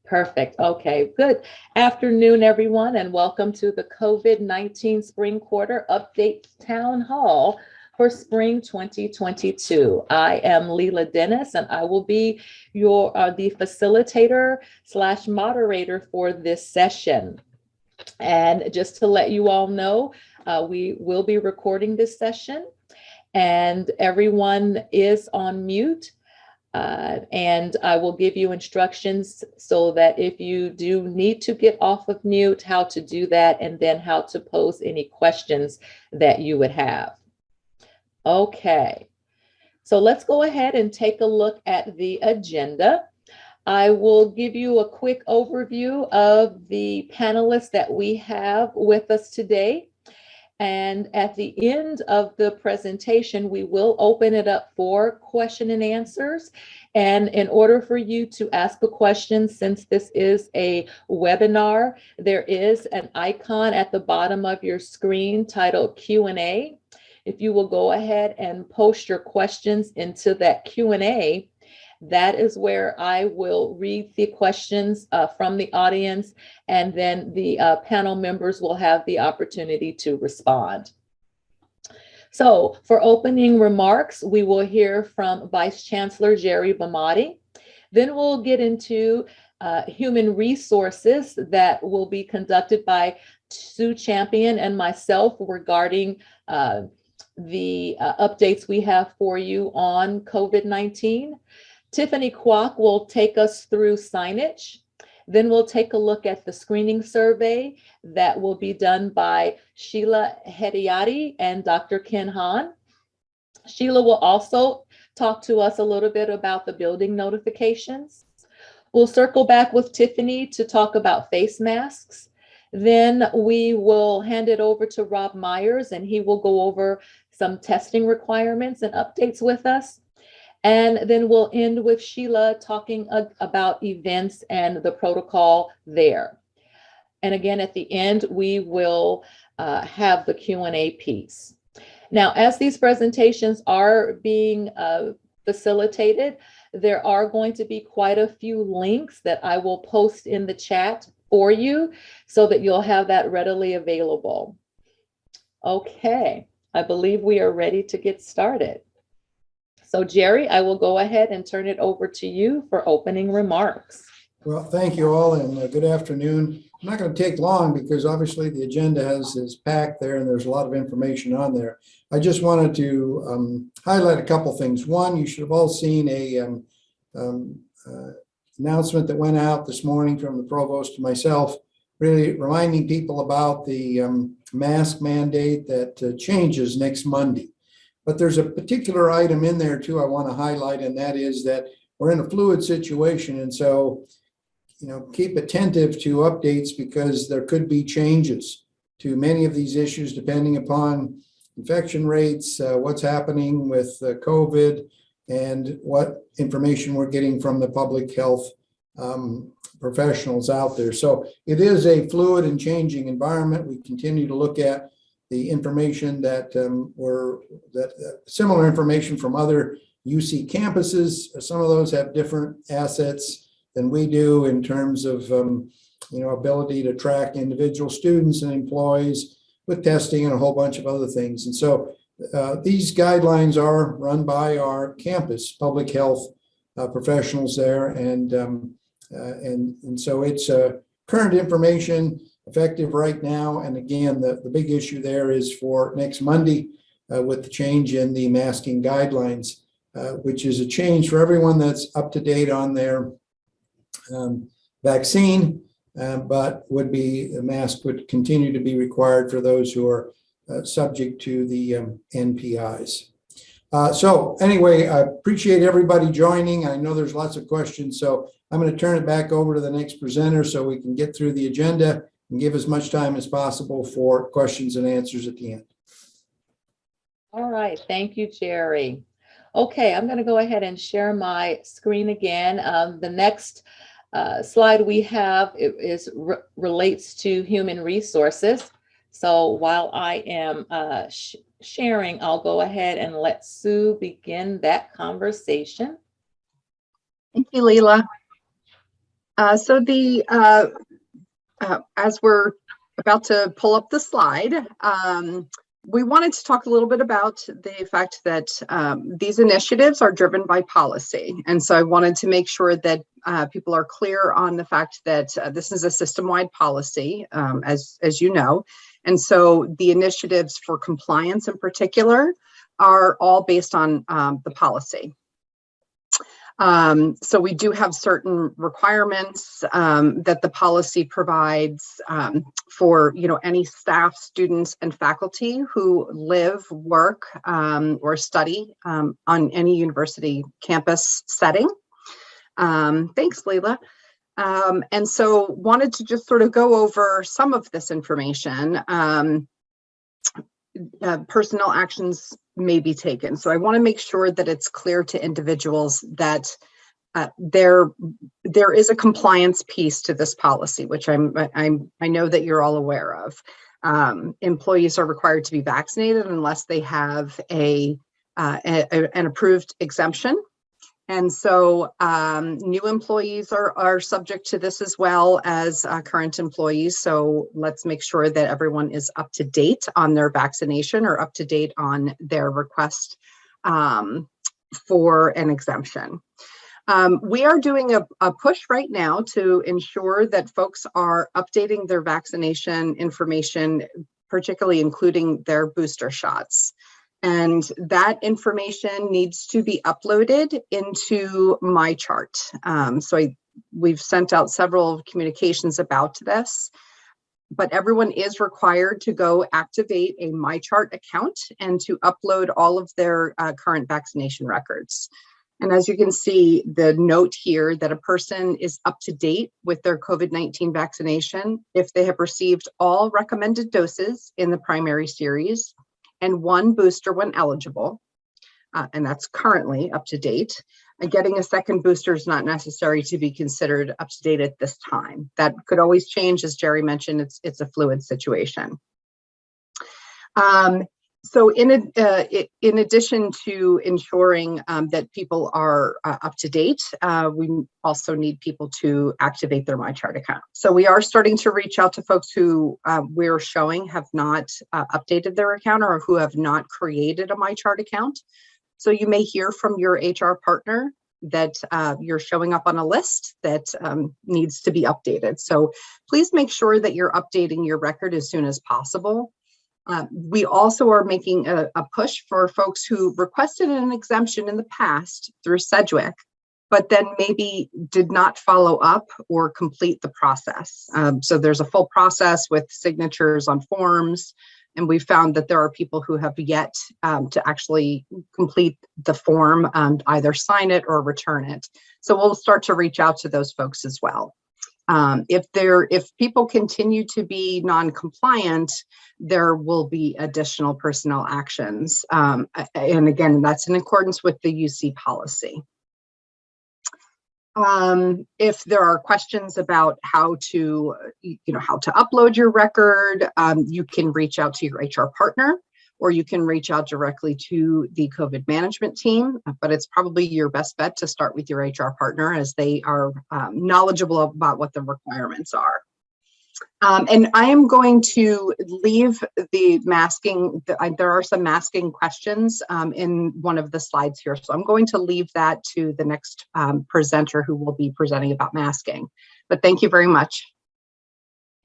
Perfect. Okay, good afternoon, everyone, and welcome to the COVID-19 Spring Quarter Update Town Hall for Spring 2022. I am Leila Dennis, and I will be the facilitator / moderator for this session. And just to let you all know, we will be recording this session, and everyone is on mute. And I will give you instructions so that if you do need to get off of mute, how to do that, and then how to pose any questions that you would have. Okay, so let's go ahead and take a look at the agenda. I will give you a quick overview of the panelists that we have with us today. And at the end of the presentation, we will open it up for question and answers. And in order for you to ask a question, since this is a webinar, there is an icon at the bottom of your screen titled Q&A. If you will go ahead and post your questions into that Q&A, that is where I will read the questions from the audience, and then the panel members will have the opportunity to respond. So for opening remarks, we will hear from Vice Chancellor Jerry Bomati. Then we'll get into human resources that will be conducted by Sue Champion and myself regarding the updates we have for you on COVID-19. Tiffany Kwok will take us through Signage. Then we'll take a look at the screening survey that will be done by Sheila Hedayati and Dr. Ken Han. Sheila will also talk to us a little bit about the building notifications. We'll circle back with Tiffany to talk about face masks. Then we will hand it over to Rob Myers, and he will go over some testing requirements and updates with us. And then we'll end with Sheila talking about events and the protocol there. And again, at the end, we will have the Q&A piece. Now, as these presentations are being facilitated, there are going to be quite a few links that I will post in the chat for you so that you'll have that readily available. Okay, I believe we are ready to get started. So Jerry, I will go ahead and turn it over to you for opening remarks. Well, thank you all, and good afternoon. I'm not going to take long because obviously the agenda is packed there and there's a lot of information on there. I just wanted to highlight a couple things. One, you should have all seen a announcement that went out this morning from the provost to myself, really reminding people about the mask mandate that changes next Monday. But there's a particular item in there too I want to highlight, and that is that we're in a fluid situation. And so, keep attentive to updates because there could be changes to many of these issues depending upon infection rates, what's happening with COVID, and what information we're getting from the public health professionals out there. So it is a fluid and changing environment. We continue to look at the information that similar information from other UC campuses. Some of those have different assets than we do in terms of ability to track individual students and employees with testing and a whole bunch of other things. And so these guidelines are run by our campus public health professionals there, and so it's current information, effective right now. And again, the big issue there is for next Monday with the change in the masking guidelines, which is a change for everyone that's up to date on their vaccine, but the mask would continue to be required for those who are subject to the NPIs. So anyway, I appreciate everybody joining. I know there's lots of questions, so I'm going to turn it back over to the next presenter so we can get through the agenda and give as much time as possible for questions and answers at the end. All right, thank you, Jerry. Okay, I'm going to go ahead and share my screen again. The next slide we have relates to human resources. So while I am sharing, I'll go ahead and let Sue begin that conversation. Thank you, Leila. So as we're about to pull up the slide, we wanted to talk a little bit about the fact that these initiatives are driven by policy. And so I wanted to make sure that people are clear on the fact that this is a system-wide policy, as you know. And so the initiatives for compliance in particular are all based on the policy. So we do have certain requirements that the policy provides for any staff, students, and faculty who live, work, or study on any university campus setting. Thanks, Leila. And so wanted to just sort of go over some of this information. Personnel actions may be taken. So I want to make sure that it's clear to individuals that there is a compliance piece to this policy, which I know that you're all aware of. Employees are required to be vaccinated unless they have an approved exemption. And so new employees are subject to this as well as current employees. So let's make sure that everyone is up to date on their vaccination or up to date on their request for an exemption. We are doing a push right now to ensure that folks are updating their vaccination information, particularly including their booster shots. And that information needs to be uploaded into MyChart. So we've sent out several communications about this, but everyone is required to go activate a MyChart account and to upload all of their current vaccination records. And as you can see, the note here that a person is up to date with their COVID-19 vaccination if they have received all recommended doses in the primary series and one booster when eligible, and that's currently up to date. And getting a second booster is not necessary to be considered up to date at this time. That could always change, as Jerry mentioned, it's a fluid situation. So in addition to ensuring that people are up to date, we also need people to activate their MyChart account. So we are starting to reach out to folks who we're showing have not updated their account or who have not created a MyChart account. So you may hear from your HR partner that you're showing up on a list that needs to be updated. So please make sure that you're updating your record as soon as possible. We also are making a push for folks who requested an exemption in the past through Sedgwick, but then maybe did not follow up or complete the process. So there's a full process with signatures on forms, and we found that there are people who have yet to actually complete the form, either sign it or return it. So we'll start to reach out to those folks as well. If people continue to be non-compliant, there will be additional personnel actions. And again, that's in accordance with the UC policy. If there are questions about how to upload your record, you can reach out to your HR partner, or you can reach out directly to the COVID management team, but it's probably your best bet to start with your HR partner as they are knowledgeable about what the requirements are. And I am going to leave the masking, there are some masking questions in one of the slides here, so I'm going to leave that to the next presenter who will be presenting about masking. But thank you very much.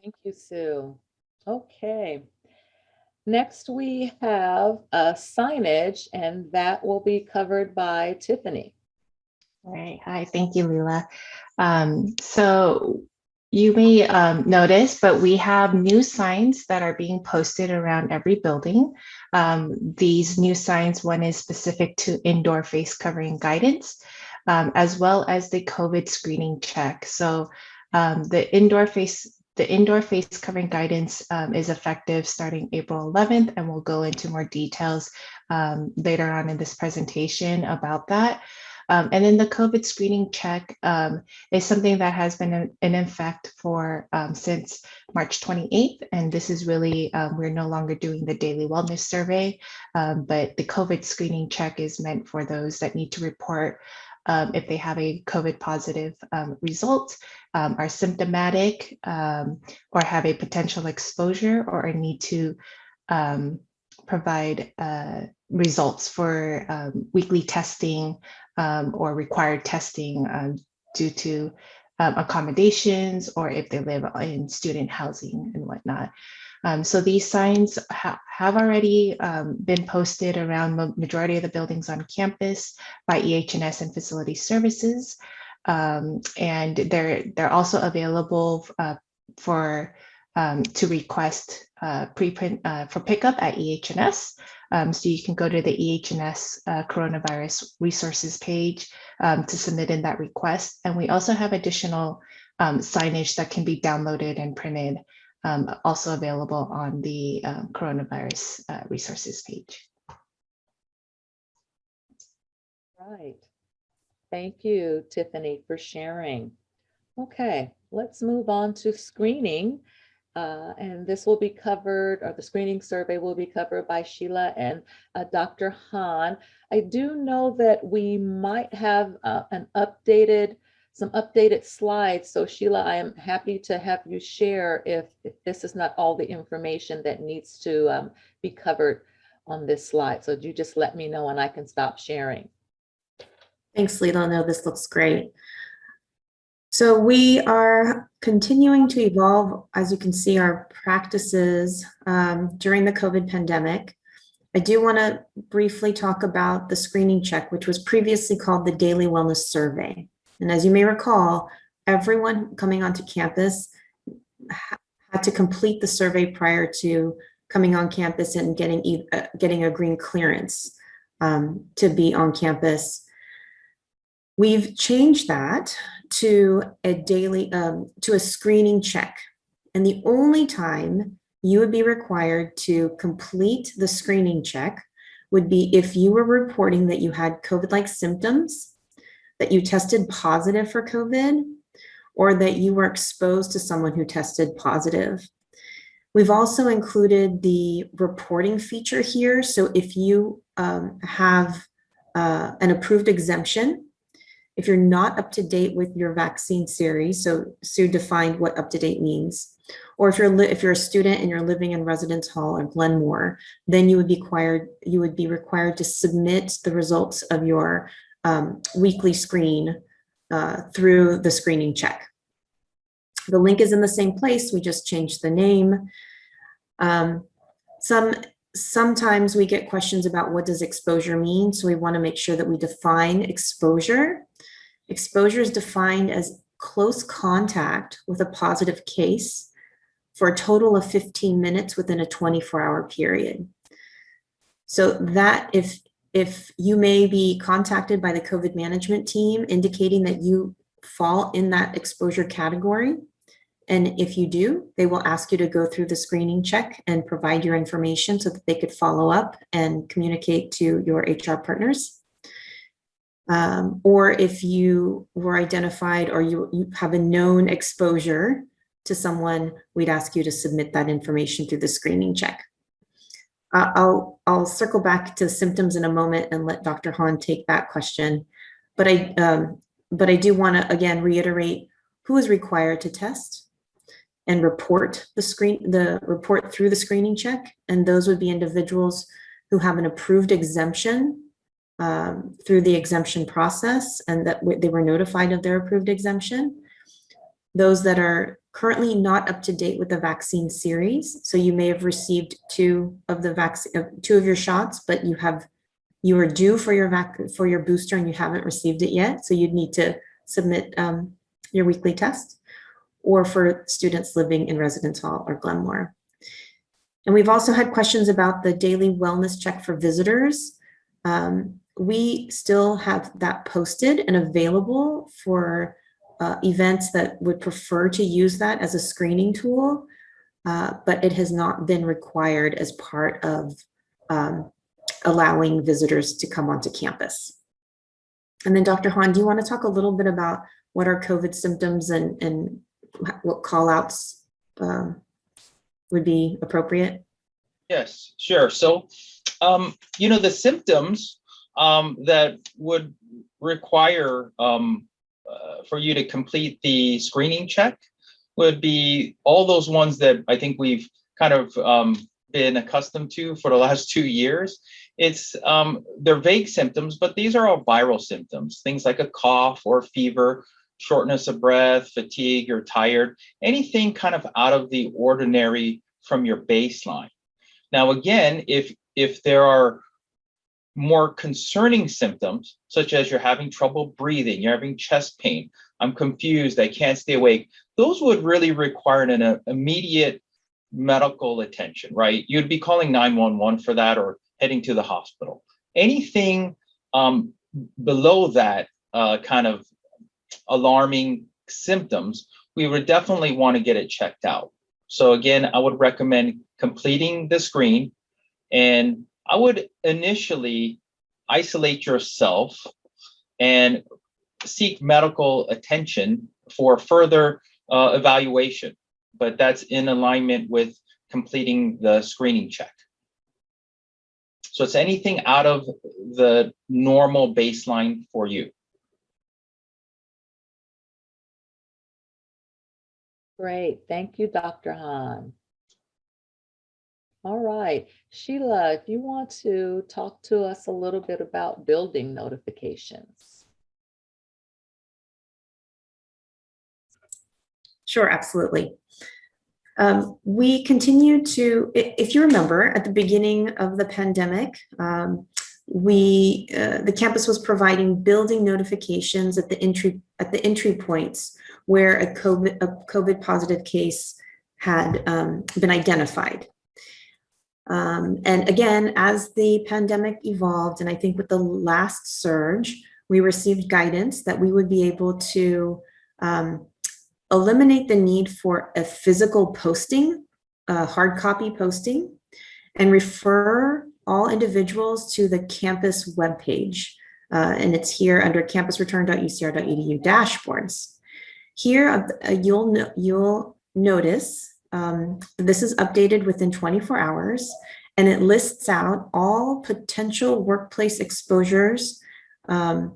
Thank you, Sue. Okay. Next, we have signage, and that will be covered by Tiffany. All right. Hi, thank you, Leila. So you may notice, but we have new signs that are being posted around every building. These new signs, one is specific to indoor face covering guidance, as well as the COVID screening check. So the indoor face covering guidance is effective starting April 11th, and we'll go into more details later on in this presentation about that. And then the COVID screening check is something that has been in effect for since March 28th. And this is really, we're no longer doing the daily wellness survey, but the COVID screening check is meant for those that need to report if they have a COVID positive result, are symptomatic, or have a potential exposure, or a need to provide results for weekly testing or required testing due to accommodations, or if they live in student housing and whatnot. So these signs have already been posted around the majority of the buildings on campus by EH&S and Facility Services. And they're also available to request preprint for pickup at EH&S. So you can go to the EH&S coronavirus resources page to submit in that request. And we also have additional signage that can be downloaded and printed, also available on the coronavirus resources page. Right. Thank you, Tiffany, for sharing. Okay, let's move on to screening. And this will be covered, or the screening survey will be covered by Sheila and Dr. Han. I do know that we might have some updated slides. So Sheila, I am happy to have you share if this is not all the information that needs to be covered on this slide. So you just let me know and I can stop sharing. Thanks, Leila. No, this looks great. So we are continuing to evolve, as you can see, our practices during the COVID pandemic. I do want to briefly talk about the screening check, which was previously called the Daily Wellness Survey. And as you may recall, everyone coming onto campus had to complete the survey prior to coming on campus and getting a green clearance to be on campus. We've changed that to a screening check. And the only time you would be required to complete the screening check would be if you were reporting that you had COVID-like symptoms, that you tested positive for COVID, or that you were exposed to someone who tested positive. We've also included the reporting feature here. So if you have an approved exemption, if you're not up to date with your vaccine series, so Sue defined what up to date means, or if you're a student and you're living in Residence Hall or Glenmore, then you would be required to submit the results of your weekly screen through the screening check. The link is in the same place, we just changed the name. Sometimes we get questions about what does exposure mean, so we want to make sure that we define exposure. Exposure is defined as close contact with a positive case for a total of 15 minutes within a 24-hour period. So that if you may be contacted by the COVID management team indicating that you fall in that exposure category, and if you do, they will ask you to go through the screening check and provide your information so that they could follow up and communicate to your HR partners. Or if you were identified or you have a known exposure to someone, we'd ask you to submit that information through the screening check. I'll circle back to symptoms in a moment and let Dr. Han take that question. But I do want to again reiterate who is required to test and report the report through the screening check, and those would be individuals who have an approved exemption through the exemption process and that they were notified of their approved exemption. Those that are currently not up to date with the vaccine series, so you may have received two of your shots, but you are due for your booster and you haven't received it yet, so you'd need to submit your weekly test. Or for students living in Residence Hall or Glenmore. And we've also had questions about the daily wellness check for visitors. We still have that posted and available for events that would prefer to use that as a screening tool, but it has not been required as part of allowing visitors to come onto campus. And then Dr. Han, do you want to talk a little bit about what are COVID symptoms and what call outs would be appropriate? Yes, sure. So, the symptoms that would require for you to complete the screening check would be all those ones that I think we've kind of been accustomed to for the last 2 years. It's they're vague symptoms, but these are all viral symptoms, things like a cough or fever, shortness of breath, fatigue, you're tired, anything kind of out of the ordinary from your baseline. Now, again, if there are more concerning symptoms, such as you're having trouble breathing, you're having chest pain, I'm confused, I can't stay awake, those would really require an immediate medical attention, right? You'd be calling 911 for that or heading to the hospital. Anything below that kind of alarming symptoms, we would definitely want to get it checked out. So again, I would recommend completing the screen, and I would initially isolate yourself and seek medical attention for further evaluation, but that's in alignment with completing the screening check. So it's anything out of the normal baseline for you. Great. Thank you, Dr. Hahn. All right. Sheila, if you want to talk to us a little bit about building notifications. Sure, absolutely. We continue to, if you remember, at the beginning of the pandemic, the campus was providing building notifications at the entry points where a COVID positive case had been identified. And again, as the pandemic evolved, and I think with the last surge, we received guidance that we would be able to eliminate the need for a physical posting, a hard copy posting, and refer all individuals to the campus webpage. And it's here under campusreturn.ucr.edu dashboards. Here, you'll notice this is updated within 24 hours, and it lists out all potential workplace exposures by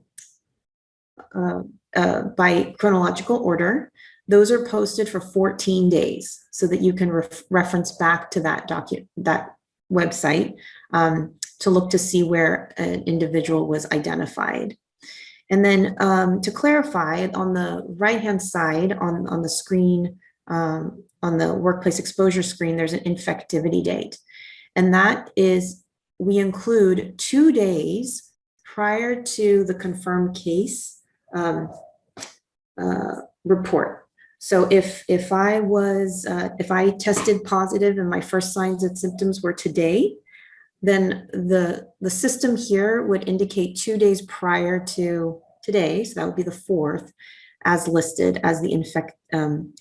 chronological order. Those are posted for 14 days so that you can reference back to that website to look to see where an individual was identified. And then to clarify, on the right-hand side on the screen, on the workplace exposure screen, there's an infectivity date. And that is, we include 2 days prior to the confirmed case report. So if I tested positive and my first signs and symptoms were today, then the system here would indicate 2 days prior to today, so that would be the 4th, as listed as the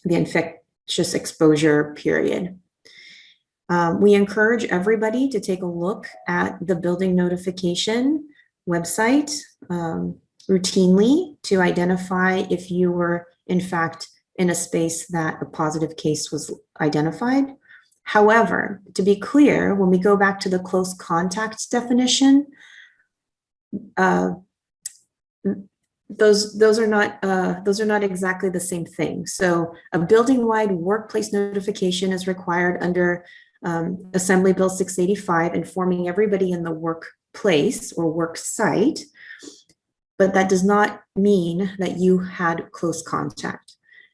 infectious exposure period. We encourage everybody to take a look at the building notification website routinely to identify if you were in fact in a space that a positive case was identified. However, to be clear, when we go back to the close contacts definition, those are not exactly the same thing. So a building-wide workplace notification is required under Assembly Bill 685, informing everybody in the workplace or work site, but that does not mean that you had close contact.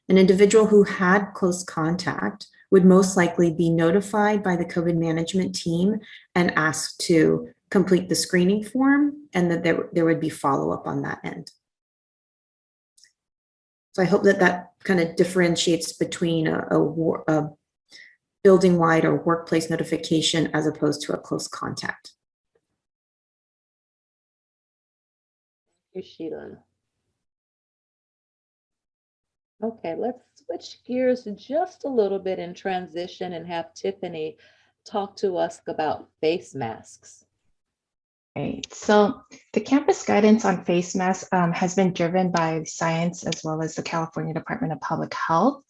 An individual who had close contact would most likely be notified by the COVID management team and asked to complete the screening form, and that there would be follow-up on that end. So I hope that kind of differentiates between a building-wide or workplace notification as opposed to a close contact. Thank you, Sheila. Okay, let's switch gears just a little bit and transition and have Tiffany talk to us about face masks. Right. So the campus guidance on face masks has been driven by science as well as the California Department of Public Health.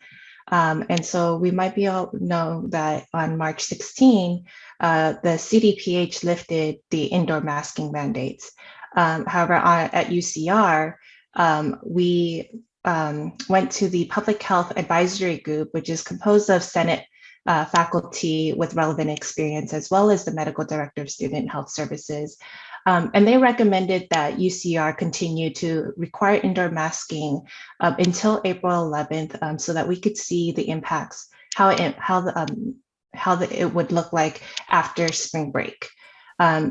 And so we might be all know that on March 16, the CDPH lifted the indoor masking mandates. However, at UCR, we went to the Public Health Advisory Group, which is composed of Senate faculty with relevant experience, as well as the Medical Director of Student Health Services. And they recommended that UCR continue to require indoor masking until April 11th, so that we could see the impacts, how it would look like after spring break.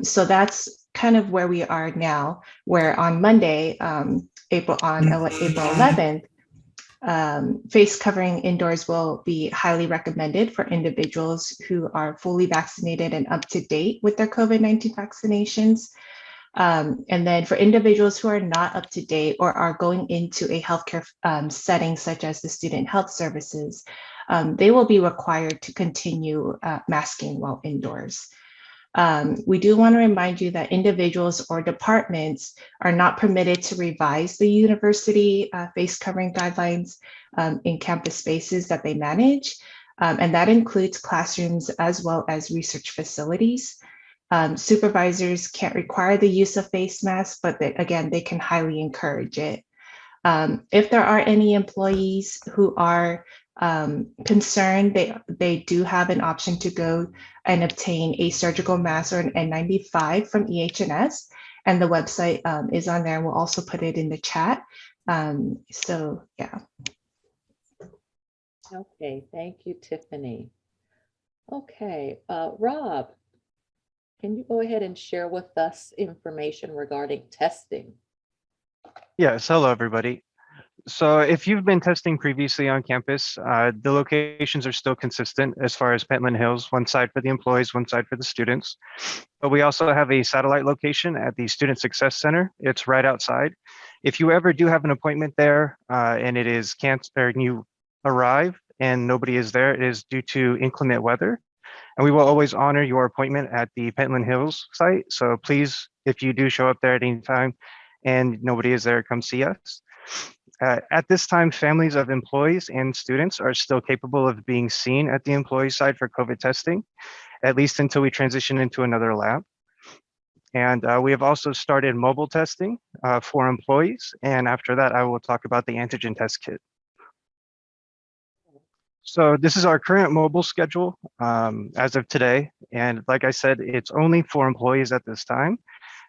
So that's kind of where we are now, where on Monday, April 11th, face covering indoors will be highly recommended for individuals who are fully vaccinated and up to date with their COVID-19 vaccinations. And then for individuals who are not up to date or are going into a healthcare setting, such as the student health services, they will be required to continue masking while indoors. We do want to remind you that individuals or departments are not permitted to revise the university face covering guidelines in campus spaces that they manage, and that includes classrooms as well as research facilities. Supervisors can't require the use of face masks, but again, they can highly encourage it. If there are any employees who are concerned, they do have an option to go and obtain a surgical mask or an N95 from EH&S, and the website is on there. We'll also put it in the chat. So yeah. Okay, thank you, Tiffany. Okay, Rob, can you go ahead and share with us information regarding testing? Yes, hello everybody. So if you've been testing previously on campus, the locations are still consistent as far as Pentland Hills, one side for the employees, one side for the students. But we also have a satellite location at the Student Success Center. It's right outside. If you ever do have an appointment there and it is canceled, or you arrive and nobody is there, it is due to inclement weather. And we will always honor your appointment at the Pentland Hills site. So please, if you do show up there at any time and nobody is there, come see us. At this time, families of employees and students are still capable of being seen at the employee side for COVID testing, at least until we transition into another lab. And we have also started mobile testing for employees. And after that, I will talk about the antigen test kit. So this is our current mobile schedule as of today. And like I said, it's only for employees at this time.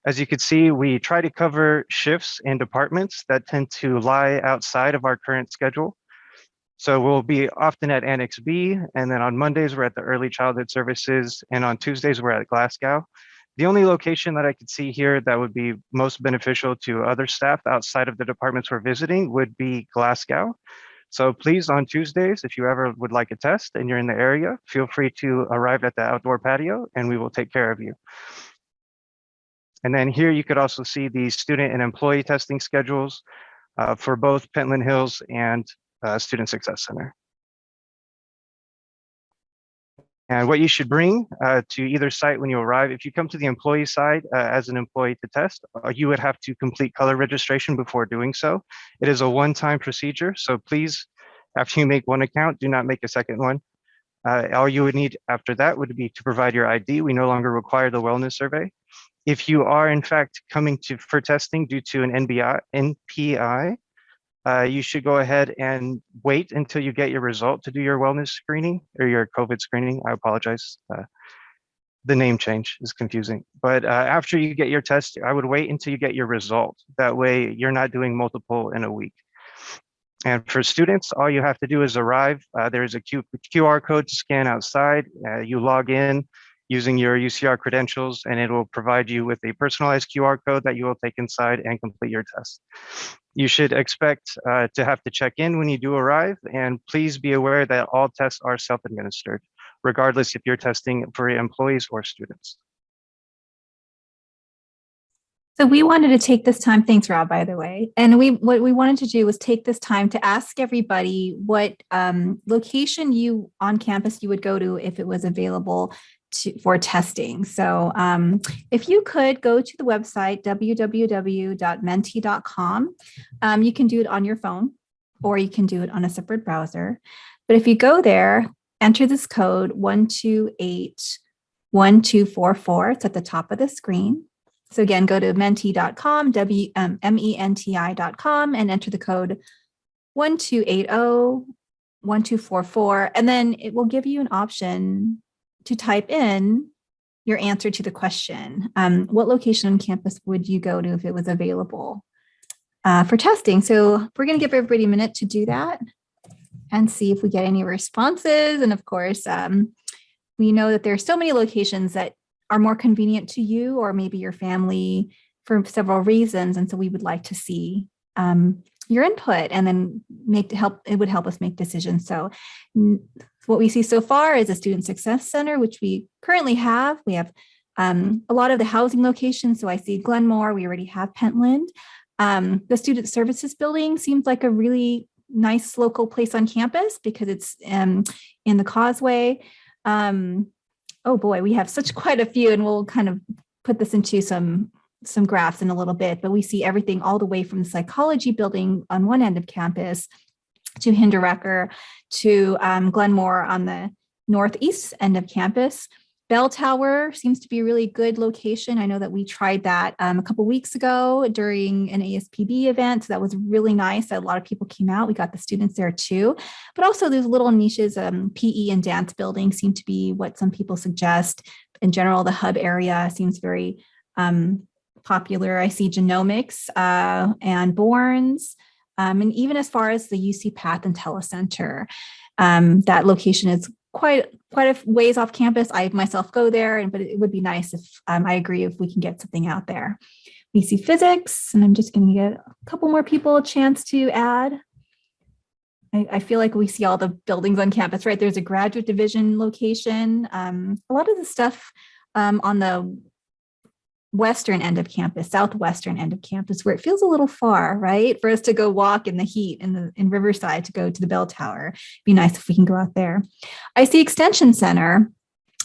As you can see, we try to cover shifts and departments that tend to lie outside of our current schedule. So we'll be often at Annex B, and then on Mondays, we're at the Early Childhood Services, and on Tuesdays, we're at Glasgow. The only location that I could see here that would be most beneficial to other staff outside of the departments we're visiting would be Glasgow. So please, on Tuesdays, if you ever would like a test and you're in the area, feel free to arrive at the outdoor patio and we will take care of you. And then here you could also see the student and employee testing schedules for both Pentland Hills and Student Success Center. And what you should bring to either site when you arrive, if you come to the employee side as an employee to test, you would have to complete color registration before doing so. It is a one-time procedure, so please, after you make one account, do not make a second one. All you would need after that would be to provide your ID. We no longer require the wellness survey. If you are in fact coming for testing due to an NPI, you should go ahead and wait until you get your result to do your wellness screening or your COVID screening. I apologize. The name change is confusing. But after you get your test, I would wait until you get your result. That way you're not doing multiple in a week. And for students, all you have to do is arrive. There's a QR code to scan outside. You log in using your UCR credentials, and it will provide you with a personalized QR code that you will take inside and complete your test. You should expect to have to check in when you do arrive, and please be aware that all tests are self-administered, regardless if you're testing for employees or students. So we wanted to take this time, thanks Rob, by the way, and what we wanted to do was take this time to ask everybody what location you on campus you would go to if it was available for testing. So if you could go to the website, www.menti.com, you can do it on your phone or you can do it on a separate browser. But if you go there, enter this code 1281244, it's at the top of the screen. So again, go to menti.com, menti.com, and enter the code 1280-1244, and then it will give you an option to type in your answer to the question. What location on campus would you go to if it was available for testing? So we're going to give everybody a minute to do that and see if we get any responses. And of course, we know that there are so many locations that are more convenient to you or maybe your family for several reasons. And so we would like to see your input, and then it would help us make decisions. So what we see so far is a Student Success Center, which we currently have. We have a lot of the housing locations. So I see Glenmore, we already have Pentland. The Student Services Building seems like a really nice local place on campus because it's in the Causeway. Oh boy, we have quite a few, and we'll kind of put this into some graphs in a little bit, but we see everything all the way from the Psychology Building on one end of campus to Hinderrecker to Glenmore on the northeast end of campus. Bell Tower seems to be a really good location. I know that we tried that a couple weeks ago during an ASPB event. So that was really nice. A lot of people came out. We got the students there too. But also those little niches, PE and dance buildings seem to be what some people suggest. In general, the hub area seems very popular. I see genomics and Bournes, and even as far as the UC Path and Telecenter, that location is quite a ways off campus. I myself go there, but it would be nice if I agree if we can get something out there. We see physics, and I'm just going to get a couple more people a chance to add. I feel like we see all the buildings on campus, right? There's a graduate division location. A lot of the stuff on the western end of campus, southwestern end of campus, where it feels a little far, right? For us to go walk in the heat in Riverside to go to the bell tower. It'd be nice if we can go out there. I see Extension Center.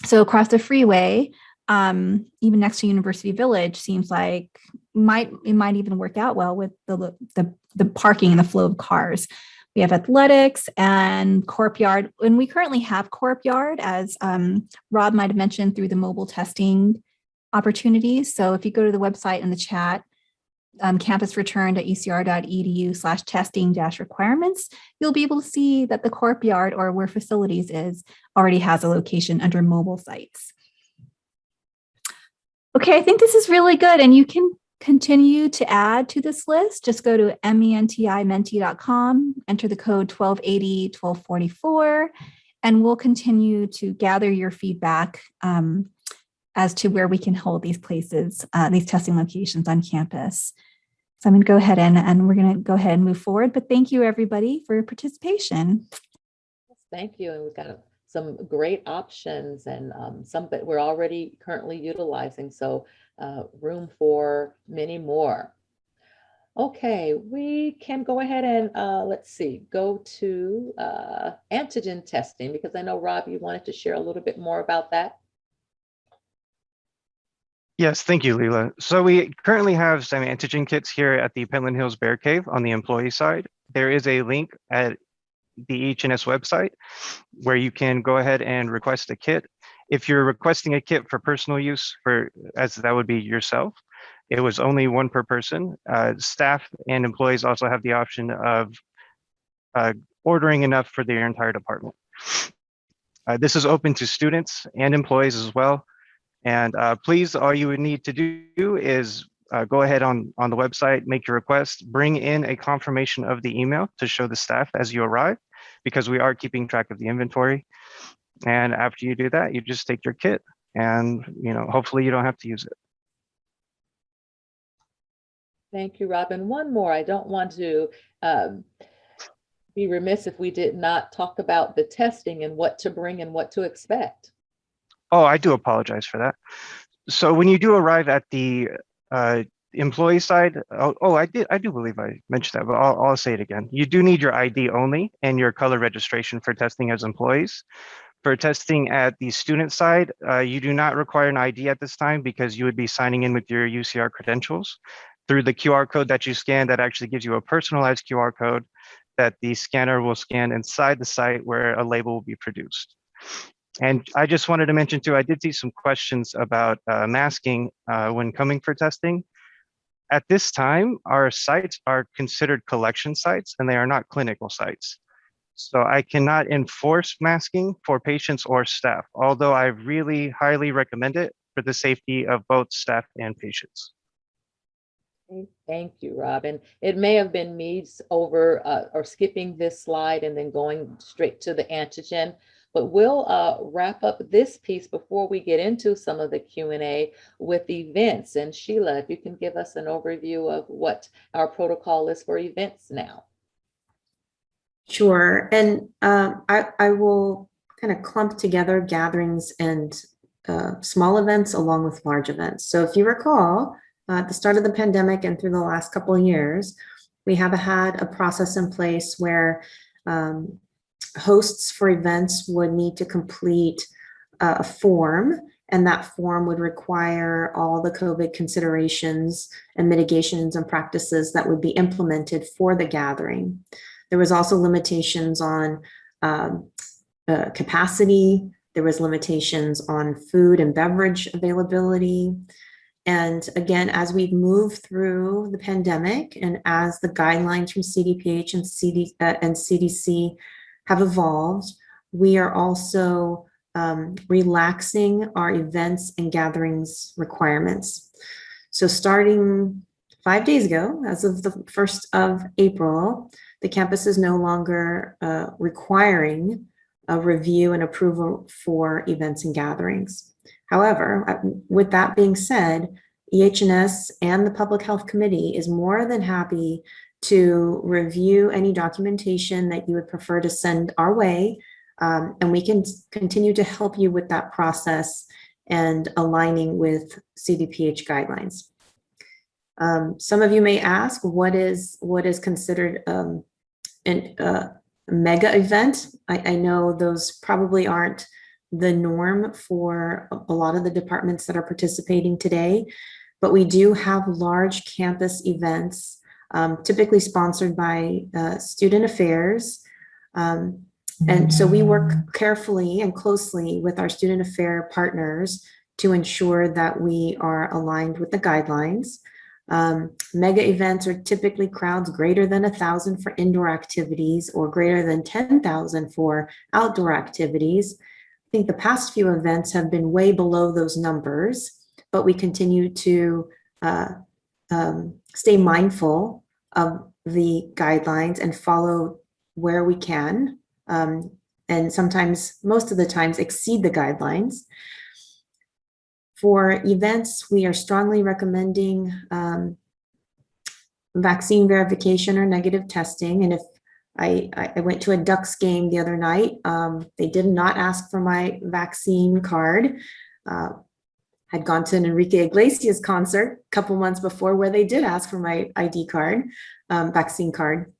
So across the freeway, even next to University Village, seems like it might even work out well with the parking and the flow of cars. We have athletics and Corp Yard, and we currently have Corp Yard, as Rob might have mentioned, through the mobile testing opportunities. So if you go to the website in the chat, campusreturn.ecr.edu/testing-requirements, you'll be able to see that the Corp Yard, or where facilities is, already has a location under mobile sites. Okay, I think this is really good, and you can continue to add to this list. Just go to menti.com, enter the code 1280-1244, and we'll continue to gather your feedback as to where we can hold these places, these testing locations on campus. So I'm going to go ahead and we're going to go ahead and move forward. But thank you, everybody, for your participation. Thank you. And we've got some great options and some that we're already currently utilizing. So room for many more. Okay, we can go ahead and let's see, go to antigen testing, because I know, Rob, you wanted to share a little bit more about that. Yes, thank you, Leila. So we currently have some antigen kits here at the Pentland Hills Bear Cave on the employee side. There is a link at the HNS website where you can go ahead and request a kit. If you're requesting a kit for personal use, as that would be yourself, it was only one per person. Staff and employees also have the option of ordering enough for their entire department. This is open to students and employees as well. And please, all you would need to do is go ahead on the website, make your request, bring in a confirmation of the email to show the staff as you arrive, because we are keeping track of the inventory. And after you do that, you just take your kit, and hopefully you don't have to use it. Thank you, Robin. One more. I don't want to be remiss if we did not talk about the testing and what to bring and what to expect. Oh, I do apologize for that. So when you do arrive at the employee side, I do believe I mentioned that, but I'll say it again. You do need your ID only and your color registration for testing as employees. For testing at the student side, you do not require an ID at this time, because you would be signing in with your UCR credentials through the QR code that you scan. That actually gives you a personalized QR code that the scanner will scan inside the site, where a label will be produced. And I just wanted to mention too, I did see some questions about masking when coming for testing. At this time, our sites are considered collection sites and they are not clinical sites. So I cannot enforce masking for patients or staff, although I really highly recommend it for the safety of both staff and patients. Okay, thank you, Robin. It may have been me over or skipping this slide and then going straight to the antigen, but we'll wrap up this piece before we get into some of the Q&A with events. And Sheila, if you can give us an overview of what our protocol is for events now. Sure. And I will kind of clump together gatherings and small events along with large events. So if you recall, at the start of the pandemic and through the last couple of years, we have had a process in place where hosts for events would need to complete a form, and that form would require all the COVID considerations and mitigations and practices that would be implemented for the gathering. There was also limitations on capacity. There was limitations on food and beverage availability. And again, as we've moved through the pandemic and as the guidelines from CDPH and CDC have evolved, we are also relaxing our events and gatherings requirements. So starting 5 days ago, as of the 1st of April, the campus is no longer requiring a review and approval for events and gatherings. However, with that being said, EH&S and the Public Health Committee is more than happy to review any documentation that you would prefer to send our way, and we can continue to help you with that process and aligning with CDPH guidelines. Some of you may ask, what is considered a mega event? I know those probably aren't the norm for a lot of the departments that are participating today, but we do have large campus events, typically sponsored by student affairs. And so we work carefully and closely with our student affair partners to ensure that we are aligned with the guidelines. Mega events are typically crowds greater than 1,000 for indoor activities or greater than 10,000 for outdoor activities. I think the past few events have been way below those numbers, but we continue to stay mindful of the guidelines and follow where we can, and sometimes, most of the times, exceed the guidelines. For events, we are strongly recommending vaccine verification or negative testing. And if I went to a Ducks game the other night, they did not ask for my vaccine card. Had gone to an Enrique Iglesias concert a couple months before where they did ask for my ID card, vaccine card.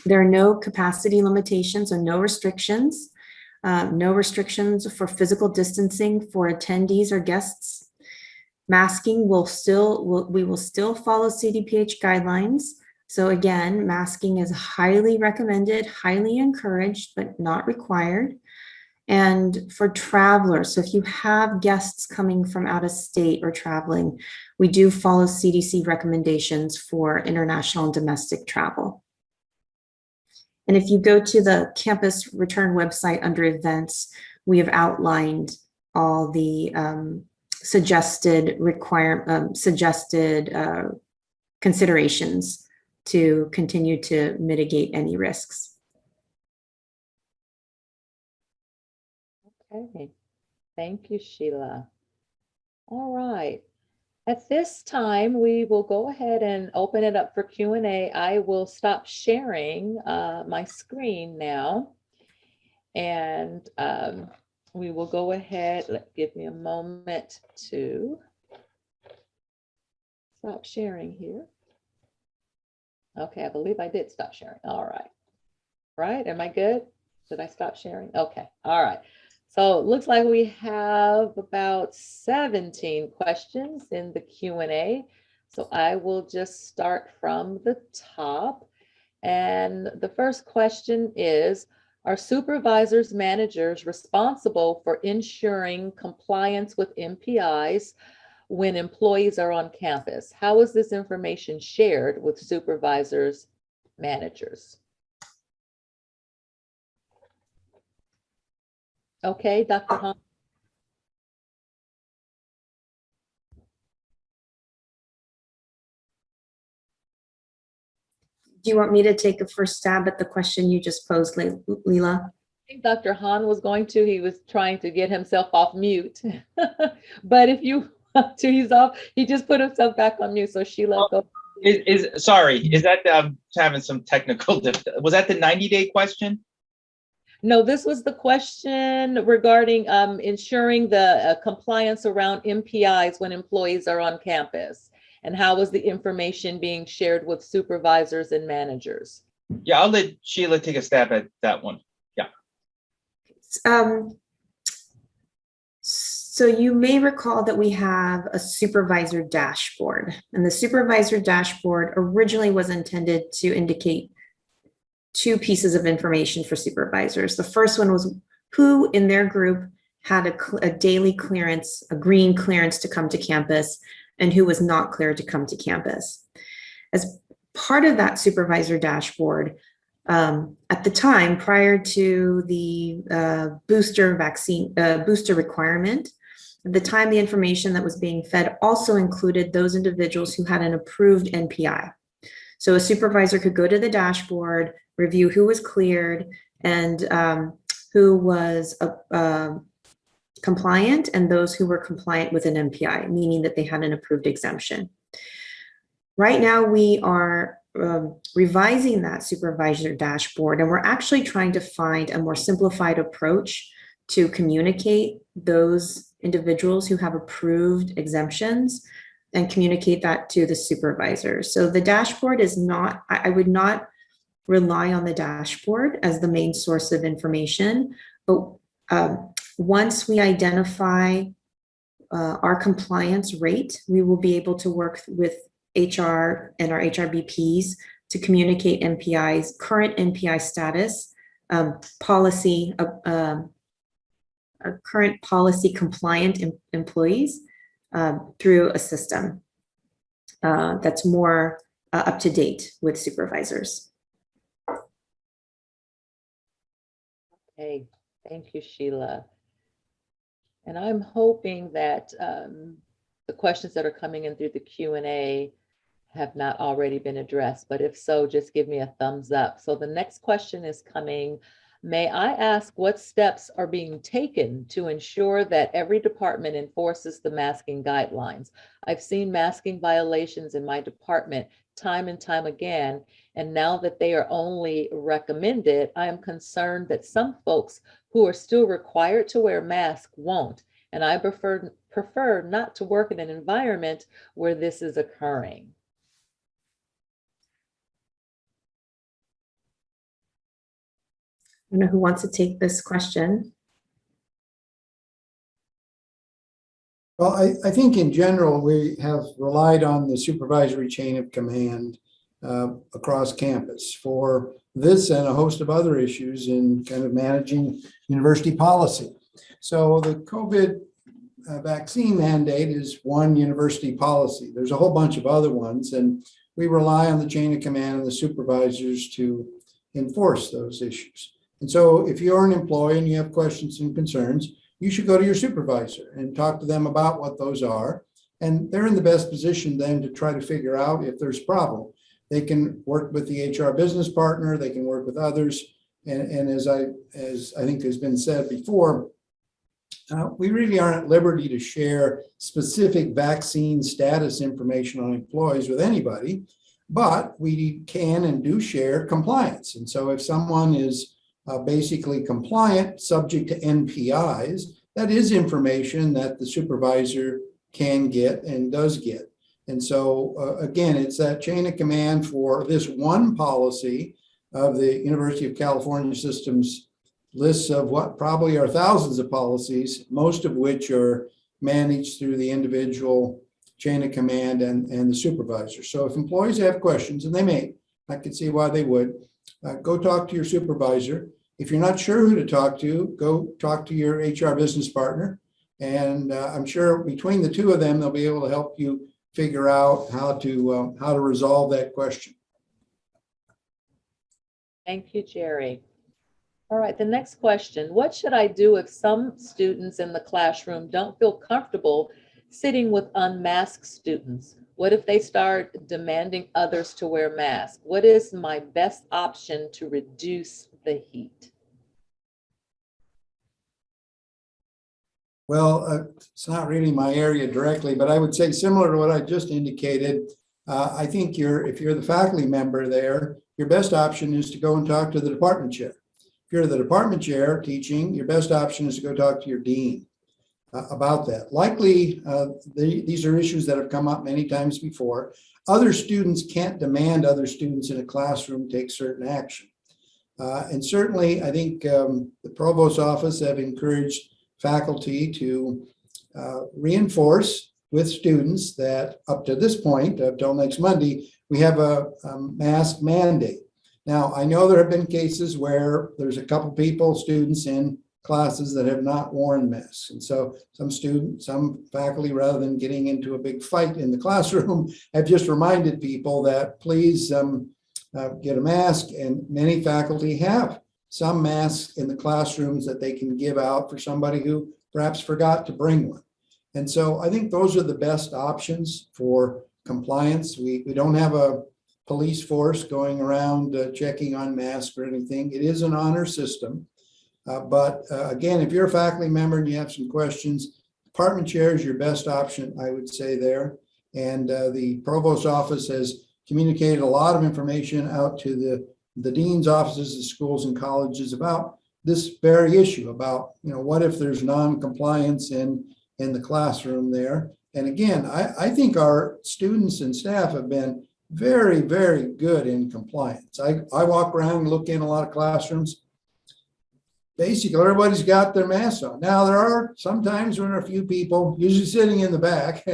There are no capacity limitations or no restrictions. No restrictions for physical distancing for attendees or guests. Masking we will still follow CDPH guidelines. So again, masking is highly recommended, highly encouraged, but not required. And for travelers, so if you have guests coming from out of state or traveling, we do follow CDC recommendations for international and domestic travel. And if you go to the campus return website under events, we have outlined all the suggested considerations to continue to mitigate any risks. Okay, thank you, Sheila. All right. At this time, we will go ahead and open it up for Q&A. I will stop sharing my screen now. And we will go ahead. Give me a moment to stop sharing here. Okay, I believe I did stop sharing. All right. Right, am I good? Did I stop sharing? Okay, all right. So it looks like we have about 17 questions in the Q&A. So I will just start from the top. And the first question is, Are supervisors, managers responsible for ensuring compliance with MPIs when employees are on campus? How is this information shared with supervisors, managers? Okay, Dr. Hahn. Do you want me to take a first stab at the question you just posed, Leela? I think Dr. Hahn was going to. He was trying to get himself off mute. But if you want to, he's off. He just put himself back on mute. So Sheila, go. Sorry, is that having some technical difficulty? Was that the 90-day question? No, this was the question regarding ensuring the compliance around MPIs when employees are on campus. And how is the information being shared with supervisors and managers? Yeah, I'll let Sheila take a stab at that one. Yeah. So you may recall that we have a supervisor dashboard, and the supervisor dashboard originally was intended to indicate two pieces of information for supervisors. The first one was who in their group had a daily clearance, a green clearance to come to campus, and who was not cleared to come to campus. As part of that supervisor dashboard, at the time, prior to the booster requirement, at the time the information that was being fed also included those individuals who had an approved NPI. So a supervisor could go to the dashboard, review who was cleared and who was compliant, and those who were compliant with an NPI, meaning that they had an approved exemption. Right now, we are revising that supervisor dashboard, and we're actually trying to find a more simplified approach to communicate those individuals who have approved exemptions and communicate that to the supervisors. So the dashboard is not, I would not rely on the dashboard as the main source of information, but once we identify our compliance rate, we will be able to work with HR and our HRBPs to communicate MPI's current MPI status, policy, our current policy compliant employees through a system that's more up to date with supervisors. Okay, thank you, Sheila. And I'm hoping that the questions that are coming in through the Q&A have not already been addressed, but if so, just give me a thumbs up. So the next question is coming. May I ask what steps are being taken to ensure that every department enforces the masking guidelines? I've seen masking violations in my department time and time again, and now that they are only recommended, I am concerned that some folks who are still required to wear masks won't, and I prefer not to work in an environment where this is occurring. I don't know who wants to take this question. Well, I think in general, we have relied on the supervisory chain of command across campus for this and a host of other issues in kind of managing university policy. So the COVID vaccine mandate is one university policy. There's a whole bunch of other ones, and we rely on the chain of command and the supervisors to enforce those issues. And so if you're an employee and you have questions and concerns, you should go to your supervisor and talk to them about what those are. And they're in the best position then to try to figure out if there's a problem. They can work with the HR business partner, they can work with others. And as I think has been said before, we really aren't at liberty to share specific vaccine status information on employees with anybody, but we can and do share compliance. And so if someone is basically compliant, subject to NPIs, that is information that the supervisor can get and does get. And so again, it's that chain of command for this one policy of the University of California System's lists of what probably are thousands of policies, most of which are managed through the individual chain of command and the supervisor. So if employees have questions, and they may, I can see why they would, go talk to your supervisor. If you're not sure who to talk to, go talk to your HR business partner. And I'm sure between the two of them, they'll be able to help you figure out how to resolve that question. Thank you, Jerry. All right, the next question. What should I do if some students in the classroom don't feel comfortable sitting with unmasked students? What if they start demanding others to wear masks? What is my best option to reduce the heat? Well, it's not really my area directly, but I would say similar to what I just indicated. I think if you're the faculty member there, your best option is to go and talk to the department chair. If you're the department chair teaching, your best option is to go talk to your dean about that. Likely, these are issues that have come up many times before. Other students can't demand other students in a classroom take certain action. And certainly, I think the provost's office have encouraged faculty to reinforce with students that up to this point, until next Monday, we have a mask mandate. Now, I know there have been cases where there's a couple people, students in classes that have not worn masks. And so some faculty, rather than getting into a big fight in the classroom, have just reminded people that please get a mask. And many faculty have some masks in the classrooms that they can give out for somebody who perhaps forgot to bring one. And so I think those are the best options for compliance. We don't have a police force going around checking on masks or anything. It is an honor system. But again, if you're a faculty member and you have some questions, department chair is your best option, I would say there. And the provost's office has communicated a lot of information out to the dean's offices, the schools and colleges about this very issue about, what if there's non-compliance in the classroom there. And again, I think our students and staff have been very, very good in compliance. I walk around and look in a lot of classrooms. Basically, everybody's got their masks on. Now, there are sometimes when a few people, usually sitting in the back,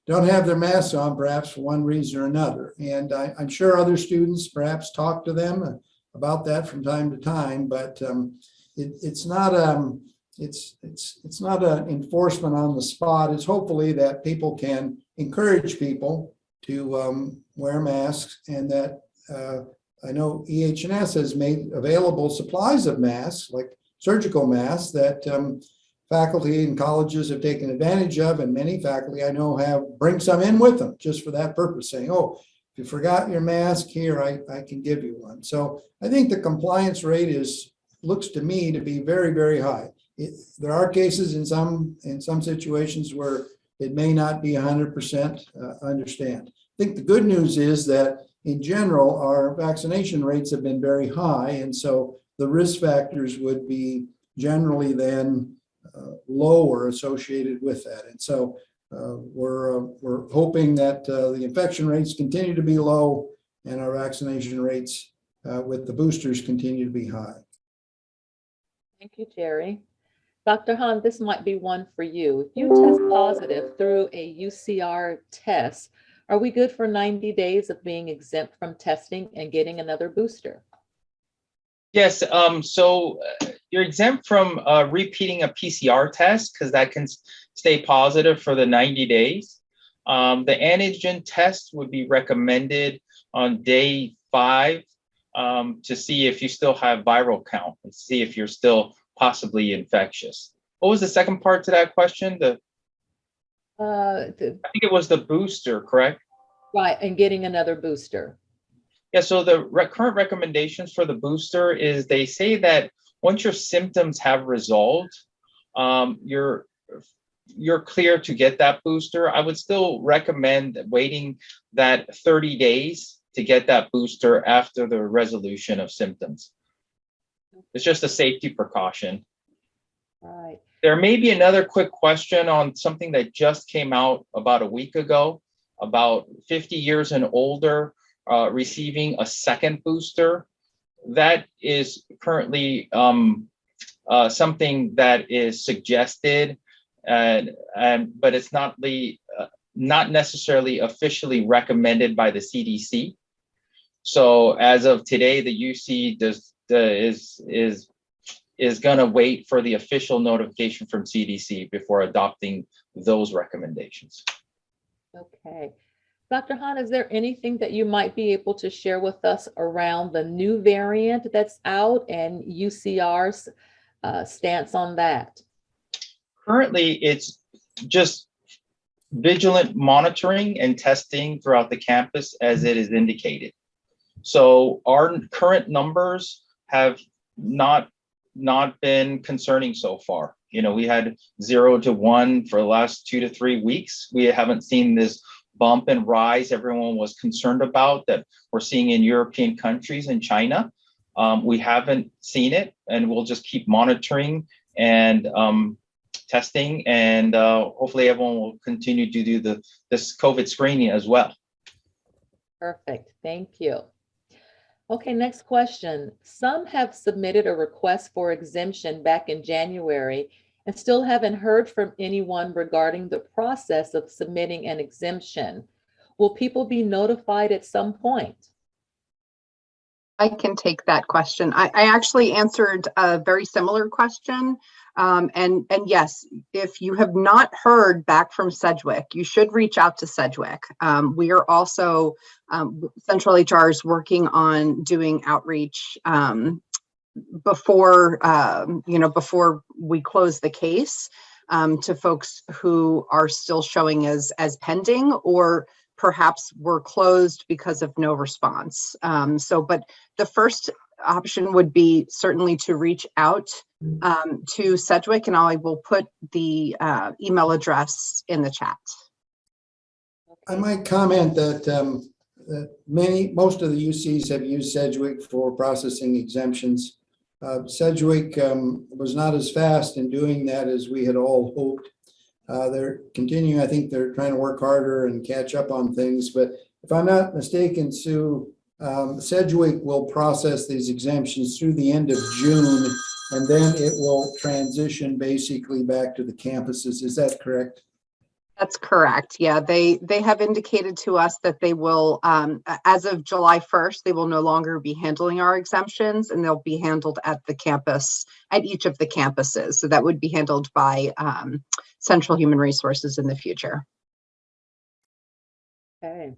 don't have their masks on, perhaps for one reason or another. And I'm sure other students perhaps talk to them about that from time to time, but it's not it's not an enforcement on the spot. It's hopefully that people can encourage people to wear masks, and that I know EH&S has made available supplies of masks, like surgical masks, that faculty in colleges have taken advantage of, and many faculty I know bring some in with them just for that purpose, saying, oh, if you forgot your mask here, I can give you one. So I think the compliance rate looks to me to be very, very high. There are cases in some situations where it may not be 100% understand. I think the good news is that in general, our vaccination rates have been very high, and so the risk factors would be generally then lower associated with that. And so we're hoping that the infection rates continue to be low and our vaccination rates with the boosters continue to be high. Thank you, Jerry. Dr. Hahn, this might be one for you. If you test positive through a UCR test, are we good for 90 days of being exempt from testing and getting another booster? Yes, so you're exempt from repeating a PCR test because that can stay positive for the 90 days. The antigen test would be recommended on day 5 to see if you still have viral count and see if you're still possibly infectious. What was the second part to that question? I think it was the booster, correct? Right, and getting another booster. Yeah, so the current recommendations for the booster is they say that once your symptoms have resolved, you're clear to get that booster. I would still recommend waiting that 30 days to get that booster after the resolution of symptoms. It's just a safety precaution. Right. There may be another quick question on something that just came out about a week ago, about 50 years and older receiving a second booster. That is currently something that is suggested, but it's not necessarily officially recommended by the CDC. So as of today, the UC is is going to wait for the official notification from CDC before adopting those recommendations. Okay. Dr. Han, is there anything that you might be able to share with us around the new variant that's out and UCR's stance on that? Currently, it's just vigilant monitoring and testing throughout the campus as it is indicated. So our current numbers have not been concerning so far. You know, we had 0 to 1 for the last 2 to 3 weeks. We haven't seen this bump and rise everyone was concerned about that we're seeing in European countries and China. We haven't seen it, and we'll just keep monitoring and testing, and hopefully everyone will continue to do this COVID screening as well. Perfect. Thank you. Okay, next question. Some have submitted a request for exemption back in January and still haven't heard from anyone regarding the process of submitting an exemption. Will people be notified at some point? I can take that question. I actually answered a very similar question. And yes, if you have not heard back from Sedgwick, you should reach out to Sedgwick. We are also, Central HR is working on doing outreach before we close the case to folks who are still showing as pending, or perhaps were closed because of no response. But the first option would be certainly to reach out to Sedgwick, and I will put the email address in the chat. I might comment that most of the UCs have used Sedgwick for processing exemptions. Sedgwick was not as fast in doing that as we had all hoped. They're continuing. I think they're trying to work harder and catch up on things. But if I'm not mistaken, Sue, Sedgwick will process these exemptions through the end of June, and then it will transition basically back to the campuses. Is that correct? That's correct. Yeah, they have indicated to us that they will, as of July 1st, they will no longer be handling our exemptions, and they'll be handled at the campus, at each of the campuses. So that would be handled by Central Human Resources in the future. Okay.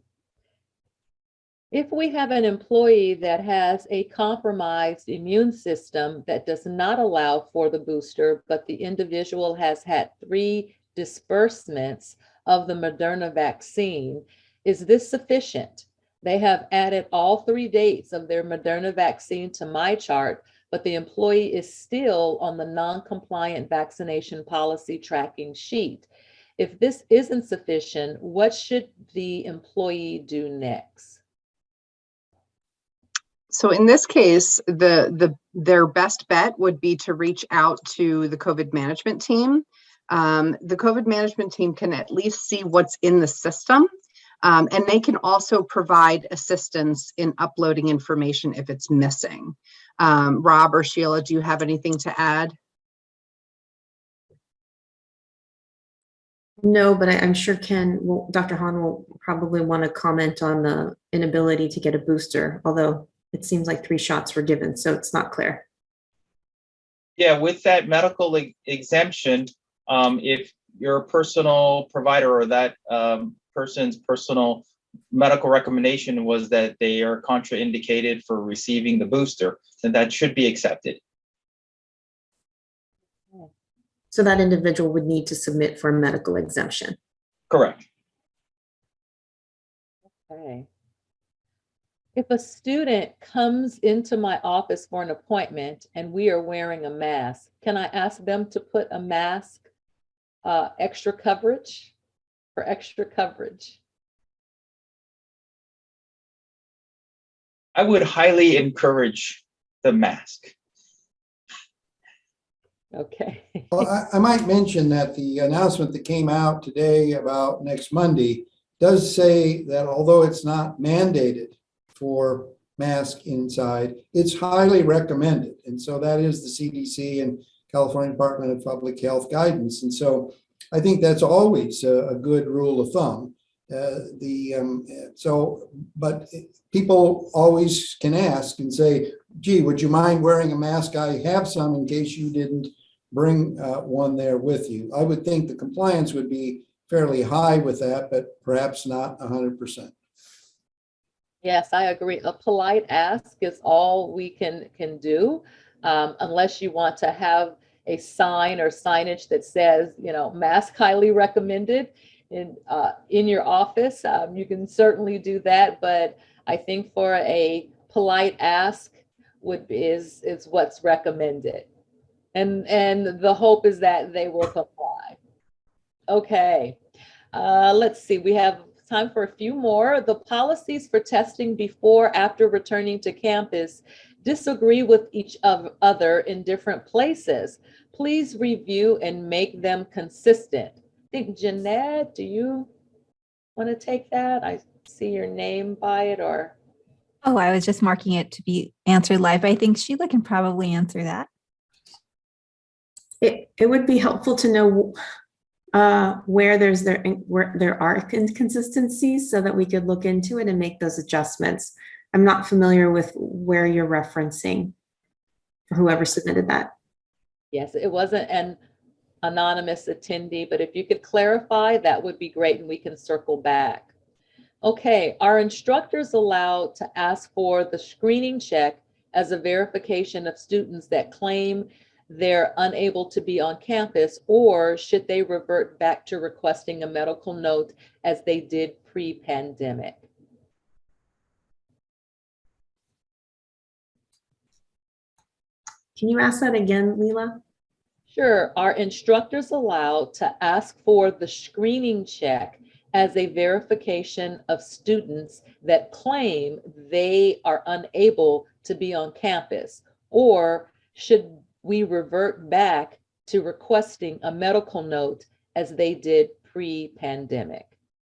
If we have an employee that has a compromised immune system that does not allow for the booster, but the individual has had 3 disbursements of the Moderna vaccine, is this sufficient? They have added all 3 dates of their Moderna vaccine to my chart, but the employee is still on the non-compliant vaccination policy tracking sheet. If this isn't sufficient, what should the employee do next? So in this case, their best bet would be to reach out to the COVID management team. The COVID management team can at least see what's in the system, and they can also provide assistance in uploading information if it's missing. Rob or Sheila, do you have anything to add? No, but I'm sure Dr. Han will probably want to comment on the inability to get a booster, although it seems like 3 shots were given, so it's not clear. Yeah, with that medical exemption, if your personal provider or that person's personal medical recommendation was that they are contraindicated for receiving the booster, then that should be accepted. So that individual would need to submit for a medical exemption. Correct. Okay. If a student comes into my office for an appointment and we are wearing a mask, can I ask them to put a mask extra coverage? I would highly encourage the mask. Okay. Well, I might mention that the announcement that came out today about next Monday does say that although it's not mandated for mask inside, it's highly recommended. And so that is the CDC and California Department of Public Health guidance. And so I think that's always a good rule of thumb. But people always can ask and say, gee, would you mind wearing a mask? I have some in case you didn't bring one there with you. I would think the compliance would be fairly high with that, but perhaps not 100%. Yes, I agree. A polite ask is all we can do, unless you want to have a sign or signage that says, you know, mask highly recommended in your office. You can certainly do that, but I think for a polite ask is what's recommended, and the hope is that they will comply. Okay, let's see. We have time for a few more. The policies for testing before, after returning to campus disagree with each other in different places. Please review and make them consistent. I think, Jeanette, do you want to take that? I see your name by it, or? Oh, I was just marking it to be answered live. I think Sheila can probably answer that. It would be helpful to know where there are inconsistencies so that we could look into it and make those adjustments. I'm not familiar with where you're referencing for whoever submitted that. Yes, it wasn't an anonymous attendee, but if you could clarify, that would be great, and we can circle back. Okay, are instructors allowed to ask for the screening check as a verification of students that claim they're unable to be on campus, or should they revert back to requesting a medical note as they did pre-pandemic? Can you ask that again, Leela? Sure. Are instructors allowed to ask for the screening check as a verification of students that claim they are unable to be on campus, or should we revert back to requesting a medical note as they did pre-pandemic?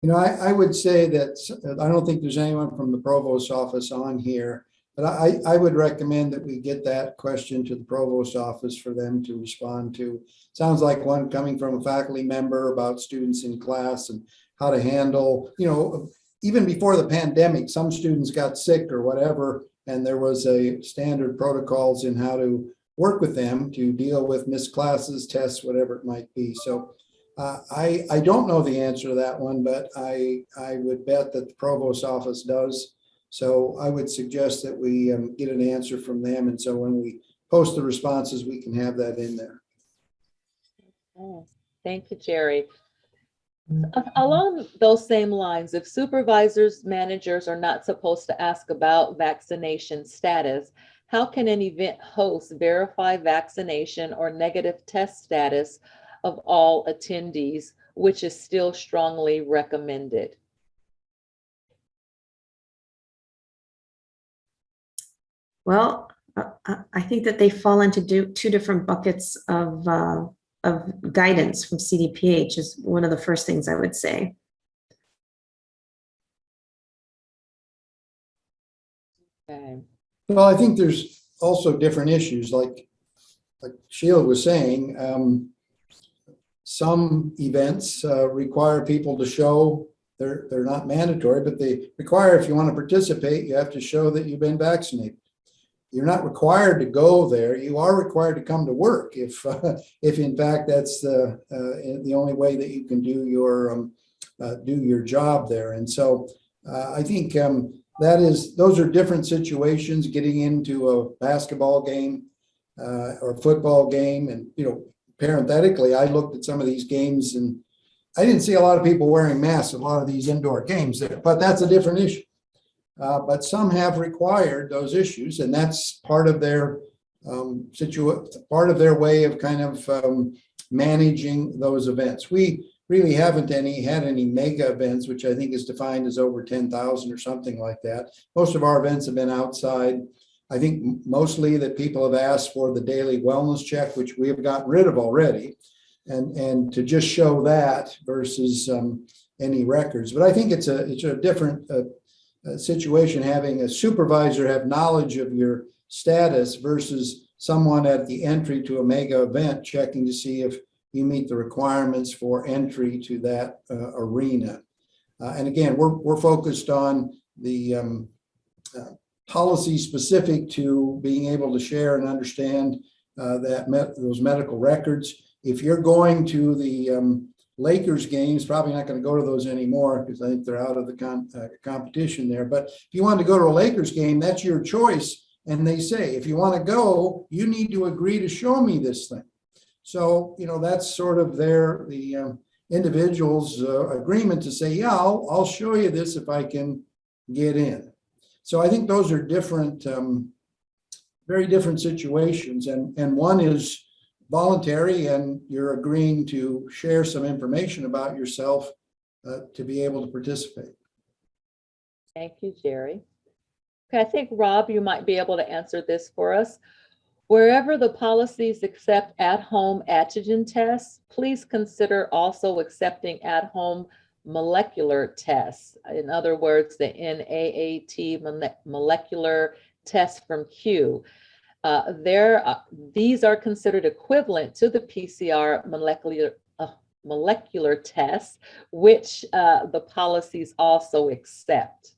You know, I would say that I don't think there's anyone from the provost's office on here, but I would recommend that we get that question to the provost's office for them to respond to. Sounds like one coming from a faculty member about students in class and how to handle, you know, even before the pandemic, some students got sick or whatever, and there was a standard protocols in how to work with them to deal with missed classes, tests, whatever it might be. So I don't know the answer to that one, but I would bet that the provost's office does. So I would suggest that we get an answer from them. And so when we post the responses, we can have that in there. Oh, thank you, Jerry. Along those same lines, if supervisors, managers are not supposed to ask about vaccination status, how can an event host verify vaccination or negative test status of all attendees, which is still strongly recommended? Well, I think that they fall into two different buckets of guidance from CDPH is one of the first things I would say. Okay. Well, I think there's also different issues, like Sheila was saying. Some events require people to show they're not mandatory, but they require, if you want to participate, you have to show that you've been vaccinated. You're not required to go there. You are required to come to work if in fact that's the only way that you can do your job there. And so I think those are different situations. Getting into a basketball game or football game, and you know, parenthetically, I looked at some of these games and I didn't see a lot of people wearing masks at a lot of these indoor games there, but that's a different issue. But some have required those issues, and that's part of their part of their way of kind of managing those events. We really haven't had any mega events, which I think is defined as over 10,000 or something like that. Most of our events have been outside. I think mostly that people have asked for the daily wellness check, which we have gotten rid of already, and to just show that versus any records. But I think it's a different situation, having a supervisor have knowledge of your status versus someone at the entry to a mega event checking to see if you meet the requirements for entry to that arena. And again, we're focused on the policy specific to being able to share and understand those medical records. If you're going to the Lakers games, probably not going to go to those anymore because I think they're out of the competition there. But if you want to go to a Lakers game, that's your choice. And they say, if you want to go, you need to agree to show me this thing. So, that's sort of the individual's agreement to say, yeah, I'll show you this if I can get in. So I think those are different, very different situations. And one is voluntary, and you're agreeing to share some information about yourself to be able to participate. Thank you, Jerry. Okay, I think, Rob, you might be able to answer this for us. Wherever the policies accept at-home antigen tests, please consider also accepting at-home molecular tests. In other words, the NAAT molecular test from Q. These are considered equivalent to the PCR molecular tests, which the policies also accept.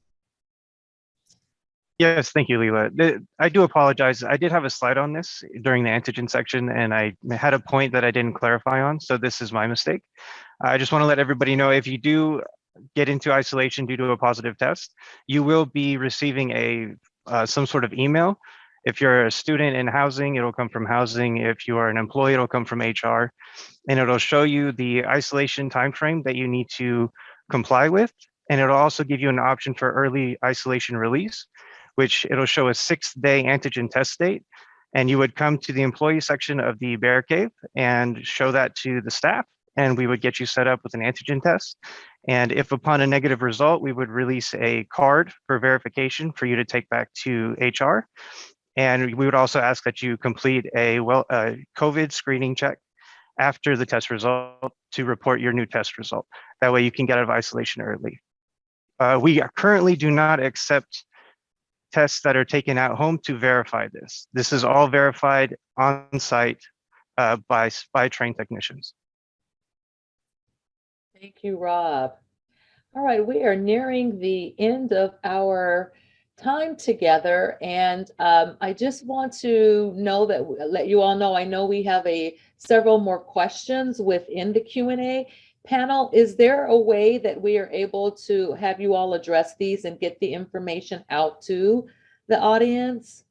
Yes, thank you, Leela. I do apologize. I did have a slide on this during the antigen section, and I had a point that I didn't clarify on, so this is my mistake. I just want to let everybody know, if you do get into isolation due to a positive test, you will be receiving some sort of email. If you're a student in housing, it'll come from housing. If you are an employee, it'll come from HR, and it'll show you the isolation timeframe that you need to comply with. And it'll also give you an option for early isolation release, which it'll show a 6-day antigen test date. And you would come to the employee section of the Bear Cave and show that to the staff, and we would get you set up with an antigen test. And if upon a negative result, we would release a card for verification for you to take back to HR. And we would also ask that you complete a COVID screening check after the test result to report your new test result. That way you can get out of isolation early. We currently do not accept tests that are taken at home to verify this. This is all verified on site by trained technicians. Thank you, Rob. All right, we are nearing the end of our time together, and I just want to let you all know, I know we have several more questions within the Q&A panel. Is there a way that we are able to have you all address these and get the information out to the audience?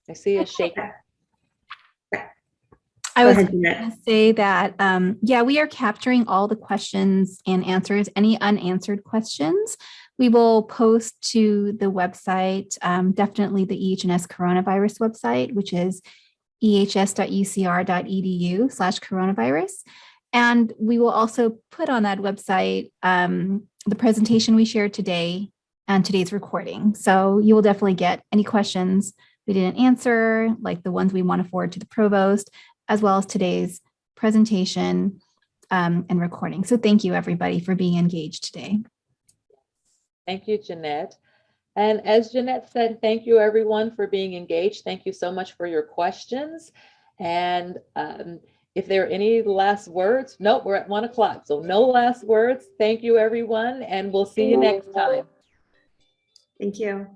I see a shake. I was Go ahead, going Jeanette. to say that, yeah, we are capturing all the questions and answers, any unanswered questions. We will post to the website, definitely the EH&S coronavirus website, which is ehs.ucr.edu/coronavirus. And we will also put on that website the presentation we shared today and today's recording. So you will definitely get any questions we didn't answer, like the ones we want to forward to the provost, as well as today's presentation and recording. So thank you, everybody, for being engaged today. Thank you, Jeanette. And as Jeanette said, thank you, everyone, for being engaged. Thank you so much for your questions. And if there are any last words, nope, we're at 1 o'clock. So no last words. Thank you, everyone, and we'll see you next time. Thank you.